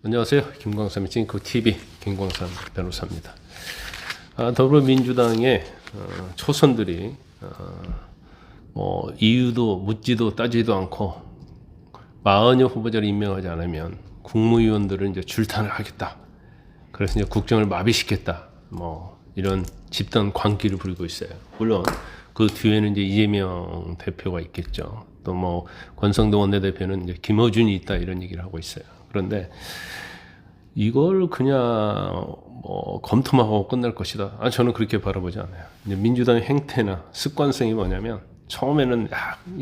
안녕하세요. 김광삼의 찡코TV 김광삼 변호사입니다. 더불어민주당의 초선들이 이유도 묻지도 따지도 않고 40여 후보자를 임명하지 않으면 국무위원들은 이제 줄탄을 하겠다. 그래서 이제 국정을 마비시켰다. 이런 집단 광기를 부리고 있어요. 물론 그 뒤에는 이제 이재명 대표가 있겠죠. 또 권성동 원내대표는 이제 김어준이 있다 이런 얘기를 하고 있어요. 그런데 이걸 그냥 검토만 하고 끝날 것이다. 저는 그렇게 바라보지 않아요. 이제 민주당의 행태나 습관성이 뭐냐면 처음에는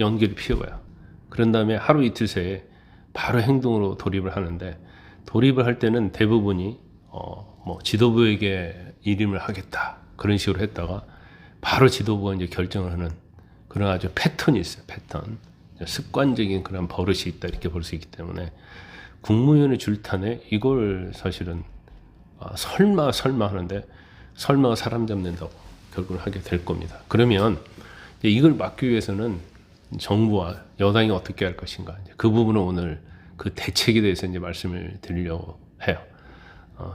연기를 피워요. 그런 다음에 하루 이틀 새에 바로 행동으로 돌입을 하는데, 돌입을 할 때는 대부분이 지도부에게 일임을 하겠다 그런 식으로 했다가 바로 지도부가 이제 결정을 하는 그런 아주 패턴이 있어요. 패턴, 습관적인 그런 버릇이 있다 이렇게 볼 수 있기 때문에 국무위원회 줄탄에 이걸 사실은 설마 하는데, 설마가 사람 잡는다고 결국은 하게 될 겁니다. 그러면 이걸 막기 위해서는 정부와 여당이 어떻게 할 것인가, 그 부분은 오늘 그 대책에 대해서 이제 말씀을 드리려고 해요.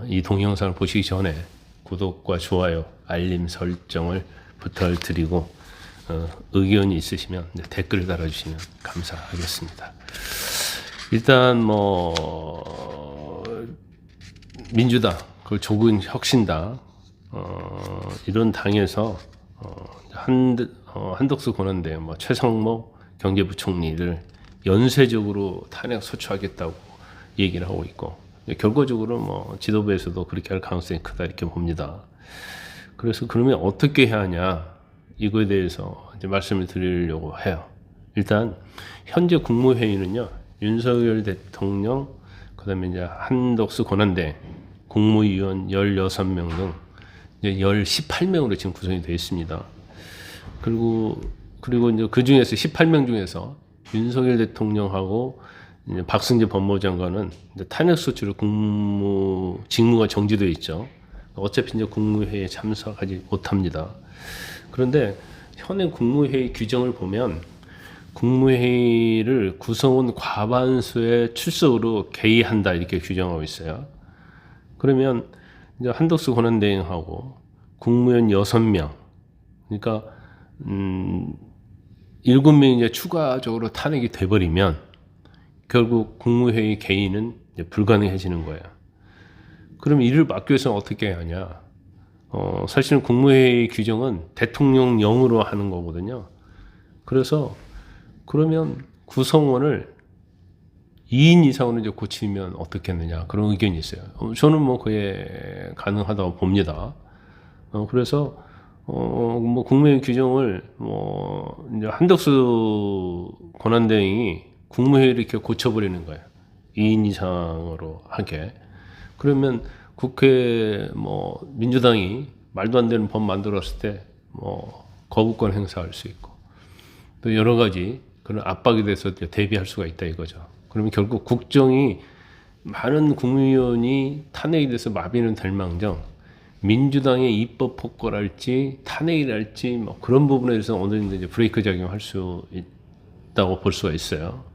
이 동영상을 보시기 전에 구독과 좋아요, 알림 설정을 부탁을 드리고 의견이 있으시면 이제 댓글을 달아주시면 감사하겠습니다. 일단 민주당, 그 조국혁신당 이런 당에서 한덕수 권한대행, 최상목 경제부총리를 연쇄적으로 탄핵 소추하겠다고 얘기를 하고 있고, 결과적으로 지도부에서도 그렇게 할 가능성이 크다 이렇게 봅니다. 그래서 그러면 어떻게 해야 하냐, 이거에 대해서 이제 말씀을 드리려고 해요. 일단 현재 국무회의는요, 윤석열 대통령, 그다음에 이제 한덕수 권한대행, 국무위원 16명 등 이제 18명으로 지금 구성이 되어 있습니다. 그리고 이제 그 중에서 18명 중에서 윤석열 대통령하고 이제 박승재 법무장관은 이제 탄핵소추로 직무가 정지되어 있죠. 어차피 이제 국무회의에 참석하지 못합니다. 그런데 현행 국무회의 규정을 보면 국무회의를 구성원 과반수의 출석으로 개의한다 이렇게 규정하고 있어요. 그러면 이제 한덕수 권한대행하고 국무위원 6명, 그러니까 7명이 이제 추가적으로 탄핵이 돼버리면 결국 국무회의 개의는 이제 불가능해지는 거예요. 그럼 이를 막기 위해서는 어떻게 해야 하냐? 사실은 국무회의 규정은 대통령령으로 하는 거거든요. 그래서 그러면 구성원을 2인 이상으로 이제 고치면 어떻겠느냐, 그런 의견이 있어요. 저는 그게 가능하다고 봅니다. 그래서 국무회의 규정을 이제 한덕수 권한대행이 국무회의를 이렇게 고쳐버리는 거예요. 2인 이상으로 하게. 그러면 국회 민주당이 말도 안 되는 법 만들었을 때 거부권 행사할 수 있고, 또 여러 가지 그런 압박에 대해서 대비할 수가 있다 이거죠. 그러면 결국 국정이 많은 국무위원이 탄핵에 대해서 마비는 될 망정, 민주당의 입법 폭거랄지 탄핵이랄지 그런 부분에 대해서 오늘 이제 브레이크 작용할 수 있다고 볼 수가 있어요.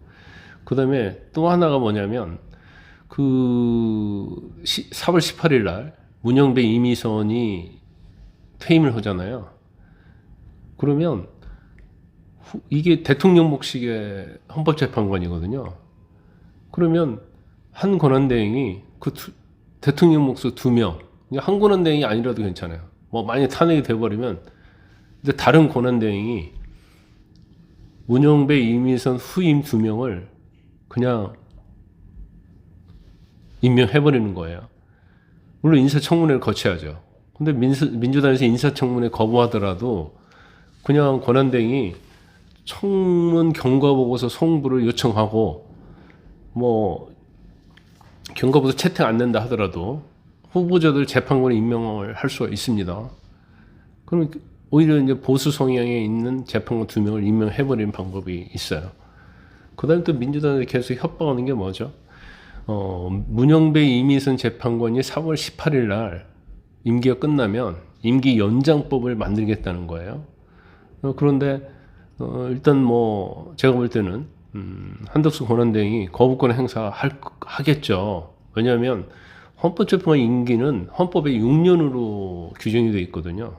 그다음에 또 하나가 뭐냐면 4월 18일 날 문영배 이미선이 퇴임을 하잖아요. 그러면 이게 대통령 목식의 헌법재판관이거든요. 그러면 한 권한대행이 대통령 목수 2명, 한 권한대행이 아니라도 괜찮아요. 만약에 탄핵이 돼버리면 근데 다른 권한대행이 문영배 이미선 후임 2명을 그냥 임명해버리는 거예요. 물론 인사청문회를 거쳐야죠. 근데 민주당에서 인사청문회 거부하더라도 그냥 권한대행이 청문 경과보고서 송부를 요청하고 경과보고서 채택 안 된다 하더라도 후보자들 재판관에 임명을 할 수가 있습니다. 그러면 오히려 이제 보수 성향에 있는 재판관 2명을 임명해버리는 방법이 있어요. 그 다음에 또 민주당이 계속 협박하는 게 뭐죠? 문영배 이미선 재판관이 4월 18일 날 임기가 끝나면 임기 연장법을 만들겠다는 거예요. 그런데 일단 제가 볼 때는 한덕수 권한대행이 거부권 행사하겠죠. 왜냐하면 헌법재판관 임기는 헌법의 6년으로 규정이 되어 있거든요.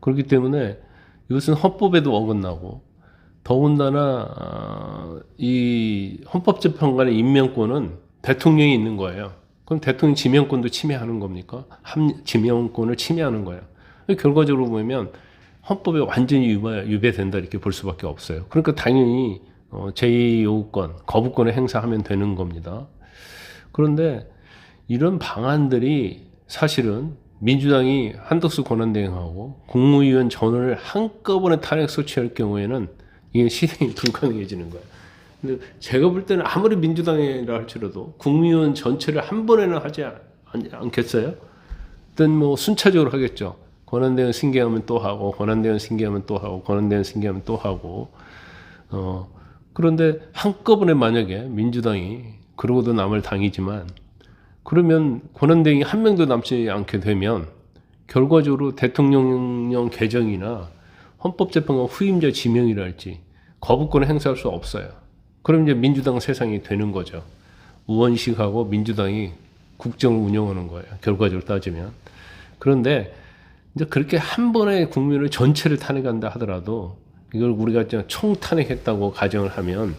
그렇기 때문에 이것은 헌법에도 어긋나고, 더군다나 이 헌법재판관의 임명권은 대통령이 있는 거예요. 그럼 대통령 지명권도 침해하는 겁니까? 지명권을 침해하는 거예요. 결과적으로 보면 헌법에 완전히 유배된다 이렇게 볼 수밖에 없어요. 그러니까 당연히 제2요구권, 거부권을 행사하면 되는 겁니다. 그런데 이런 방안들이 사실은 민주당이 한덕수 권한대행하고 국무위원 전원을 한꺼번에 탄핵 소추할 경우에는 이게 실행이 불가능해지는 거예요. 근데 제가 볼 때는 아무리 민주당이라 할지라도 국무위원 전체를 한 번에는 하지 않겠어요? 일단 뭐 순차적으로 하겠죠. 권한대행 승계하면 또 하고, 권한대행 승계하면 또 하고, 권한대행 승계하면 또 하고. 그런데 한꺼번에 만약에 민주당이, 그러고도 남을 당이지만, 그러면 권한대행이 한 명도 남지 않게 되면 결과적으로 대통령령 개정이나 헌법재판관 후임자 지명이랄지 거부권을 행사할 수 없어요. 그럼 이제 민주당 세상이 되는 거죠. 우원식하고 민주당이 국정을 운영하는 거예요. 결과적으로 따지면. 그런데 이제 그렇게 한 번에 국민을 전체를 탄핵한다 하더라도 이걸 우리가 총탄핵했다고 가정을 하면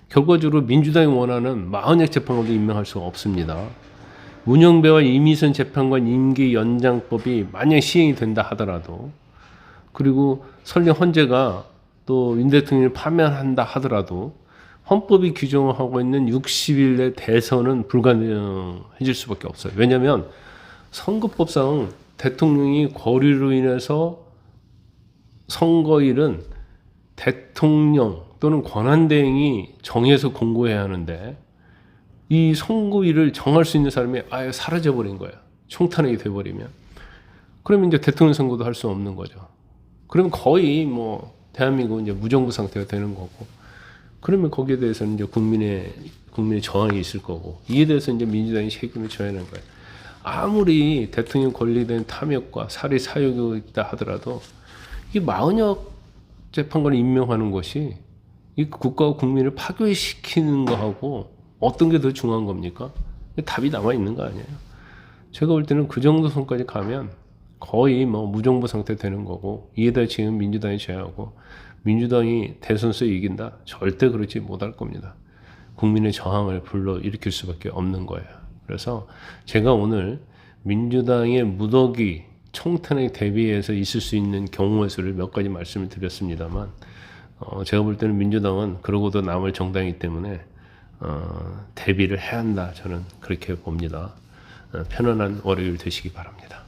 결과적으로 민주당이 원하는 마흔역 재판관도 임명할 수가 없습니다. 문영배와 이미선 재판관 임기 연장법이 만약 시행이 된다 하더라도, 그리고 설령 헌재가 또 윤 대통령을 파면한다 하더라도 헌법이 규정하고 있는 60일 내 대선은 불가능해질 수밖에 없어요. 왜냐하면 선거법상 대통령이 거리로 인해서 선거일은 대통령 또는 권한대행이 정해서 공고해야 하는데, 이 선거일을 정할 수 있는 사람이 아예 사라져버린 거예요. 총탄핵이 돼버리면. 그러면 이제 대통령 선거도 할 수 없는 거죠. 그러면 거의 뭐 대한민국은 이제 무정부 상태가 되는 거고, 그러면 거기에 대해서는 이제 국민의 저항이 있을 거고, 이에 대해서 이제 민주당이 책임을 져야 하는 거예요. 아무리 대통령 권리된 탐욕과 살해 사유가 있다 하더라도 이 마흔역 재판관을 임명하는 것이 이 국가와 국민을 파괴시키는 거하고 어떤 게 더 중요한 겁니까? 답이 남아 있는 거 아니에요. 제가 볼 때는 그 정도 선까지 가면 거의 뭐 무정부 상태 되는 거고, 이에 대해 지금 민주당이 제하고 민주당이 대선에서 이긴다? 절대 그렇지 못할 겁니다. 국민의 저항을 불러일으킬 수밖에 없는 거예요. 그래서 제가 오늘 민주당의 무더기 총탄핵 대비해서 있을 수 있는 경우의 수를 몇 가지 말씀을 드렸습니다만, 제가 볼 때는 민주당은 그러고도 남을 정당이기 때문에 대비를 해야 한다, 저는 그렇게 봅니다. 편안한 월요일 되시기 바랍니다.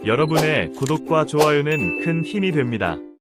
여러분의 구독과 좋아요는 큰 힘이 됩니다.